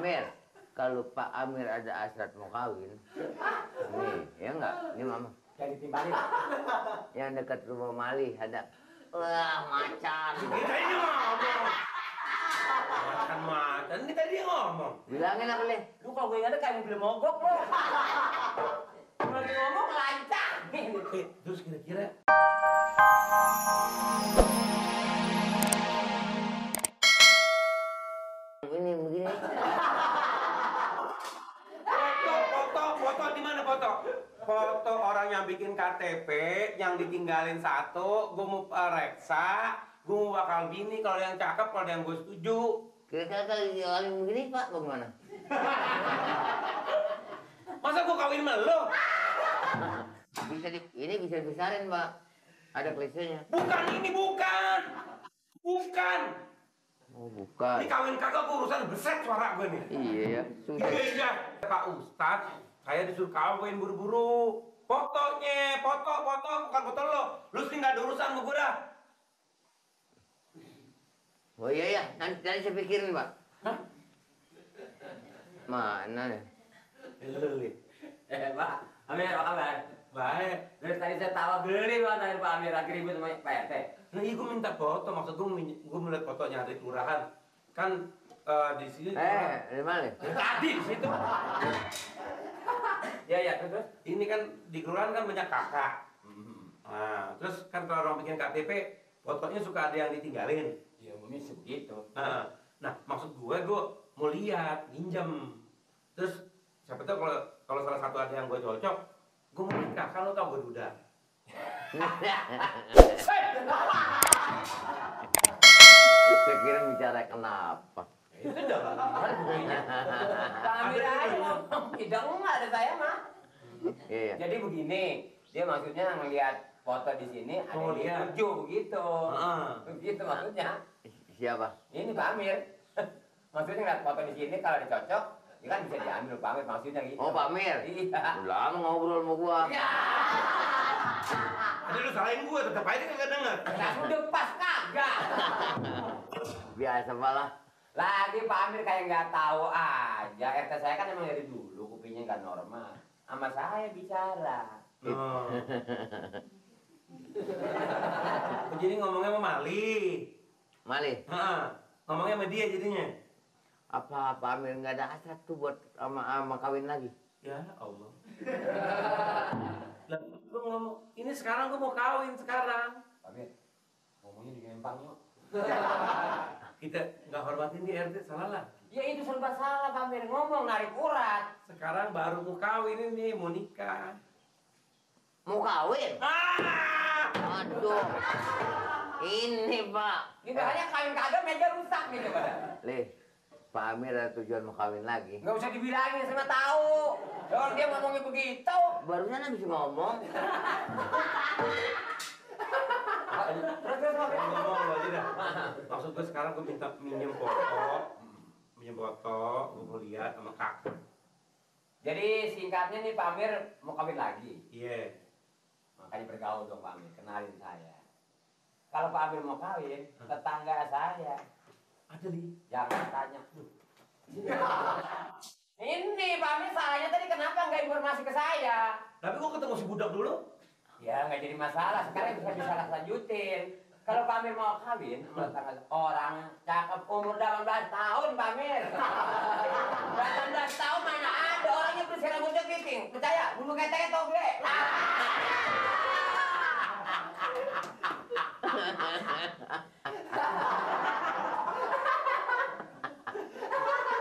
Amir, kalau Pak Amir ada hasrat mau kawin, nih, ya enggak? Ini Mama. Yang ditimbalin. Yang dekat rumah Mali ada. Wah, macan. Kita ini ngomong. Macan. Ini tadi ngomong. Bilangin apa, Le? Lu kalau gue ingatnya kayak mobil mogok, lo. Lagi ngomong lancang. Terus kira-kira Ini begini. Foto di mana foto? Foto orang yang bikin KTP, yang ditinggalin satu, gue mau reksa, gue mau bakal bini kalau yang cakep, kalau yang gue setuju. Kira-kira kalau kawin begini, Pak, bagaimana? Masa gue kawin sama lo? Ini bisa dibesarin, Pak. Ada klisenya. Bukan ini, bukan. Oh, bukan. Ini kawin kagak gue urusan beset suara gue nih. Iya ya, susah. Iya, Pak Ustadz, saya disuruh kawin buru-buru. Fotonya, foto, bukan foto lo. Lu sih nggak ada urusan sama gue dah. Oh iya ya, nanti saya pikirin, Pak. Hah? Mana nih? Pak, Amir, apa kabar? Baik. Dari tadi saya tawa beli Pak, tadi Pak Amir lagi ribut sama Pak RT. Nah, iya gue minta foto, maksud gue melihat fotonya ada di kelurahan. Kan di sini. Di mana? Tadi di situ. Ya, terus? Ini kan di kelurahan kan banyak kakak. Nah, terus kan kalau orang bikin KTP, fotonya suka ada yang ditinggalin. Ya, umumnya segitu. Nah, maksud gue mau lihat, minjem. Terus siapa tahu kalau salah satu ada yang gue cocok, gue mau nikah. Kan lo tau gue duda. Saya kira bicara kenapa? Itu jangan. Pak Amir aja ngomong, tidak enggak ada saya mah. Iya. Jadi begini, dia maksudnya ngelihat foto di sini ada Oh, yang lihat. tujuh begitu. Begitu maksudnya. Siapa? Ini Pak Amir. Maksudnya ngeliat foto di sini kalau ada cocok, ya kan bisa diambil Pak Amir maksudnya gitu. Oh, Pak Amir. Iya. Udah lama ngobrol sama gua. Iya. Tadi lu salahin gue, tetap aja kagak denger. Nah, udah pas kagak. Biasa malah. Lagi Pak Amir kayak nggak tahu aja. RT saya kan emang dari dulu kupingnya nggak normal. Sama saya bicara. Oh. Jadi ngomongnya sama Mali. Mali, Ngomongnya sama dia jadinya. apa Pak Amir nggak ada hasrat tuh buat sama kawin lagi? Ya Allah. Lah, lu ngomong, ini sekarang gue mau kawin sekarang. Pak Amir, ngomongnya di Gempang yuk. Kita nggak hormatin di RT, salah lah. Ya itu serba salah Pak Amir, ngomong narik urat. Sekarang baru mau kawin ini, mau nikah. Mau kawin? Aduh. Ini, Pak. Ini makanya kawin kagak meja rusak gitu pada. Le, Pak Amir ada tujuan mau kawin lagi. Nggak usah dibilangin, saya mah tahu. Kalau dia ngomongnya begitu. Barusan habis ngomong. Terus Pak Amir. Ngomong lu aja dah. Maksud gue sekarang gue minta minjem foto, gue mau lihat sama kakak. Jadi singkatnya nih Pak Amir mau kawin lagi. Iya. Makanya bergaul dong Pak Amir, kenalin saya. Kalau Pak Amir mau kawin, tetangga saya. Ada nih. Jangan tanya. Ini Pak Amir salahnya tadi kenapa nggak informasi ke saya? Tapi gue ketemu si budak dulu. Ya nggak jadi masalah, sekarang bisa disalah lanjutin. Kalau Pak Amir mau kawin sama tetangga orang cakep umur 18 tahun Pak Amir. 18 tahun mana ada orangnya bersih rambutnya keriting. Percaya, bulu keteknya togle.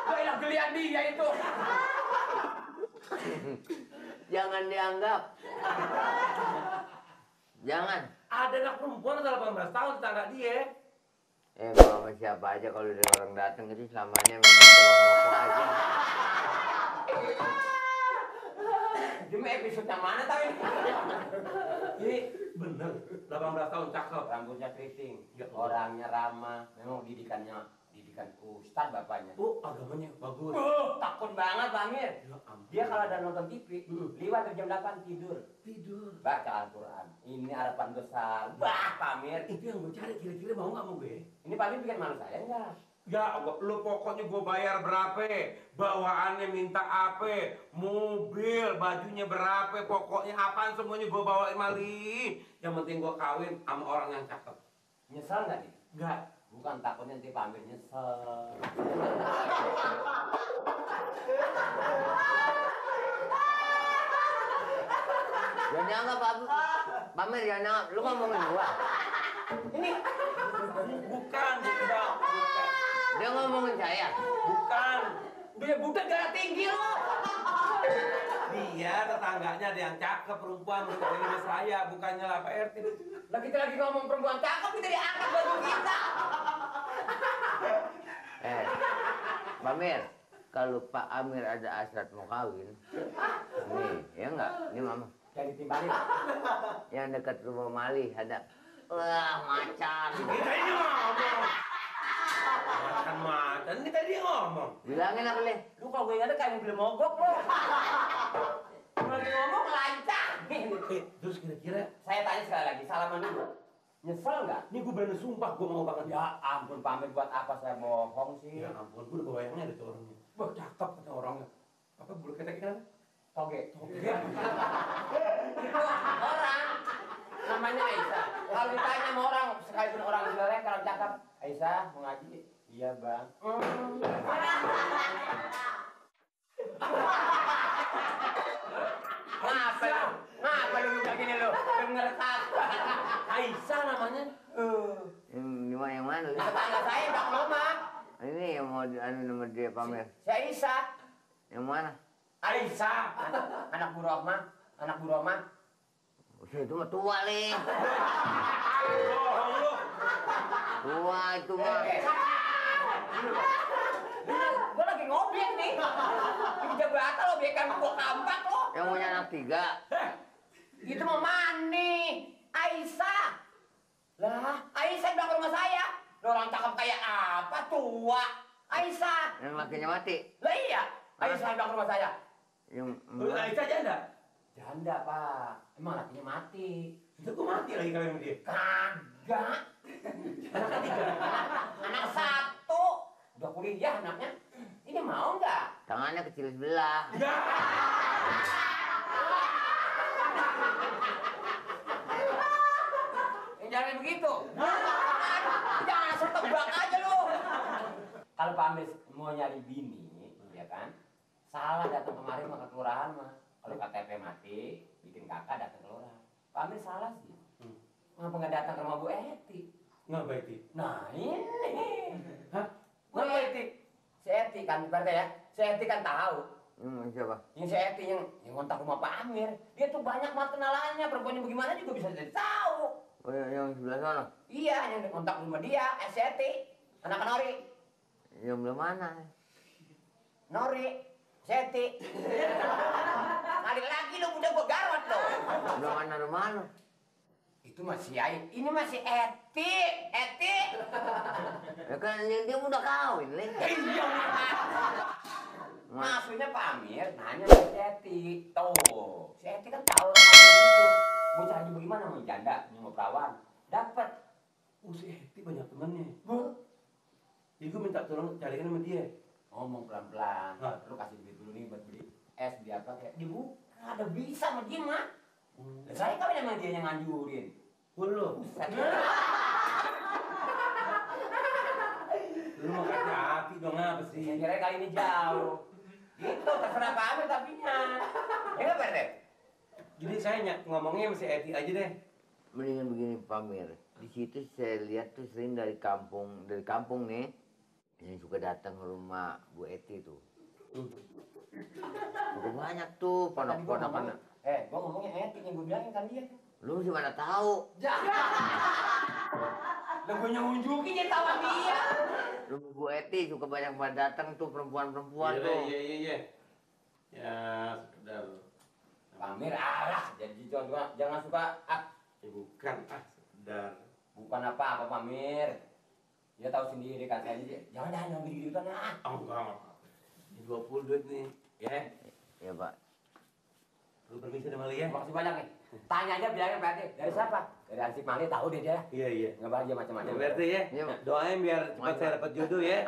Baiklah gelian dia itu. Jangan dianggap. Jangan. Ada anak perempuan ada 18 tahun tetangga dia. Mau sama siapa aja kalau ada orang datang itu selamanya memang tolong rokok aja. Cuma episode yang mana tahu ini? Ini bener, 18 tahun cakep. Rambutnya keriting, Ya, orangnya ramah, memang didikan ustad bapaknya. Oh, agamanya bagus. Takut banget Pak Amir. Ya ampun. Dia kalau ada nonton TV, liwat dari jam 8 tidur. Baca Al-Quran. Ini harapan besar. Bah, Pak Amir. Itu yang gue cari, kira-kira mau nggak mau gue? Ini Pak Amir bikin malu saya enggak? Ya Allah, lu pokoknya gue bayar berapa, bawaannya minta apa, mobil, bajunya berapa, pokoknya apaan semuanya gue bawain Mali. Yang penting gue kawin sama orang yang cakep. Nyesel nggak nih? Enggak. Bukan takutnya nanti Pak Amir nyesel. Jangan dianggap Pak Amir, jangan dianggap. Lu ngomongin gua. Ini bukan. Dia ngomongin saya. Bukan. Dia budak darah tinggi lo. Dia tetangganya ada yang cakep perempuan menurut sama saya, bukannya lah Pak RT. Lah kita lagi ngomong perempuan cakep, kita diangkat baju kita. Pak Amir, kalau Pak Amir ada hasrat mau kawin, nih, ya enggak? Ini mama. Jadi timbalin. Yang dekat rumah Mali ada. Wah, macan. Kita ini ngomong. Macan, ini tadi ngomong. Bilangin apa, Le? Lu kalau gue ingat kayak mobil mogok lo. Lagi ngomong lancang. Terus kira-kira, Saya tanya sekali lagi, salaman dulu. Nyesel nggak? ini gue bener sumpah gue mau banget. Ya ampun Pak Amir, buat apa saya bohong sih? Ya ampun, gue udah bayangnya ada tuh orangnya. Wah cakep kata orangnya. Apa bulu ketek kan? Toge. Oke. Itu orang namanya Aisyah. Kalau ditanya sama orang, sekalipun orang jelek, kalau cakep, Aisyah mau ngaji? Iya bang. Ngapa lu? Ngapa lu kayak gini lu? Denger kata. Aisyah namanya. Yang mana, Le? Tetangga saya bang rumah. Ini yang mau nama dia Pak Amir. Si Aisyah. Yang mana? Aisyah. Anak Bu Rohmah. Anak Bu Rohmah. Itu mah tua, Le. Bohong lu. Tua itu mah. Gue lagi ngobrol nih. Di jabatan lo, biarkan gue kampak lo. Yang punya anak 3. Itu mau mani. Aisyah. Lah, Aisyah bilang ke rumah saya. Lo orang cakep kayak apa, tua. Aisyah. Yang lakinya mati. Lah iya, Aisyah bilang ke rumah saya. Yang Lu Aisyah janda? Janda, Pak. Emang lakinya mati. Itu gue mati lagi kawin sama dia. Kagak. Anak satu. Udah kuliah anaknya. Ini mau nggak? tangannya kecil sebelah. Ya. Jangan begitu. Jangan asal tebak aja lu. Kalau Pak Amir mau nyari bini, ya kan? Salah datang kemarin mah ke kelurahan mah. Kalau KTP mati, bikin kakak datang ke kelurahan. Pak Amir salah sih. Ngapa nggak datang ke rumah Bu Eti? Ngapa itu? Nah ini. Hah? Ngapa Eti? Si Eti kan, berarti ya. Si Eti kan tahu. Siapa? Yang si Eti yang ngontak rumah Pak Amir. Dia tuh banyak banget kenalannya. Perempuan yang bagaimana juga bisa jadi tahu. Oh, yang sebelah sana. Iya, yang kontak rumah dia, si Eti. Anak Nori. Yang belah mana? Nori, Seti. Ada lagi lo udah gue garot lo. Belah mana rumah lu? Itu masih Ain, ini masih Eti, Eti. Ya kan yang dia udah kawin, Le. Iya. Maksudnya Pak Amir nanya sama si Eti. Tuh, si Eti kan tahu itu. Mau caranya bagaimana mau janda, mau perawan. Dapat. Si Eti banyak temennya. Bu. Jadi gue minta tolong carikan sama dia. Ngomong pelan-pelan. Lu kasih duit dulu nih buat beli es di apa kayak dibuka. Ada bisa sama dia mah. Saya kawin emang dia yang nganjurin. Lu mau kasih hati dong apa sih? Saya kira kali ini jauh. Itu terserah Pak Amir tapinya. Ya nggak Pak Jadi saya ngomongnya sama si Eti aja deh. Mendingan begini Pak Amir. Di situ saya lihat tuh sering dari kampung nih yang suka datang ke rumah Bu Eti tuh. Udah banyak tuh ponak-ponakan. Gua ngomongnya Eti yang gue bilangin kan dia. Lu sih mana tahu? Lah gue nunjukin dia tahu dia. Rumah Bu Eti suka banyak datang tuh perempuan-perempuan tuh. Iya. Ya sekedar. Pak Amir alah jadi jangan suka Ya bukan sekedar. bukan apa-apa Pak Amir. Dia tahu sendiri kan saya jangan gitu-gituan Enggak. Ini 20 duit nih. Ya. Ya Pak. Lu permisi sama Lia. Terima kasih banyak nih. Tanya aja bilangnya Pak RT, dari siapa? Dari Ansip Mali, tahu deh dia. Iya, iya. Nggak aja macam-macam. Pak RT ya. Iya. Doain biar cepat saya dapat jodoh ya.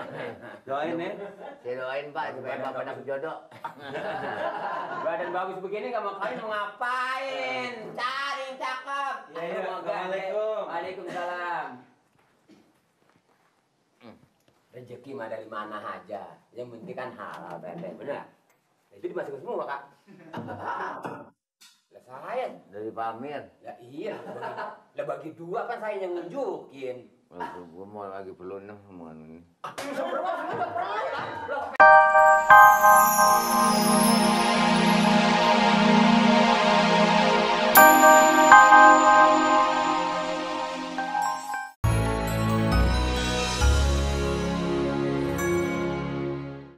Doain ya. Saya doain Pak supaya Bapak dapat jodoh. Badan bagus begini nggak mau kawin mau ngapain? Cari yang cakep. Iya, iya. Semoga- Assalamualaikum. Waalaikumsalam. Rezeki mah dari mana aja. Yang penting kan halal, Pak RT. Bener? Itu dimasukin semua, Kak. Lah saya. Dari Pak Amir. Ya iya. Lah bagi dua kan saya yang nunjukin. Gue mau lagi pelunang sama ini. Seberapa?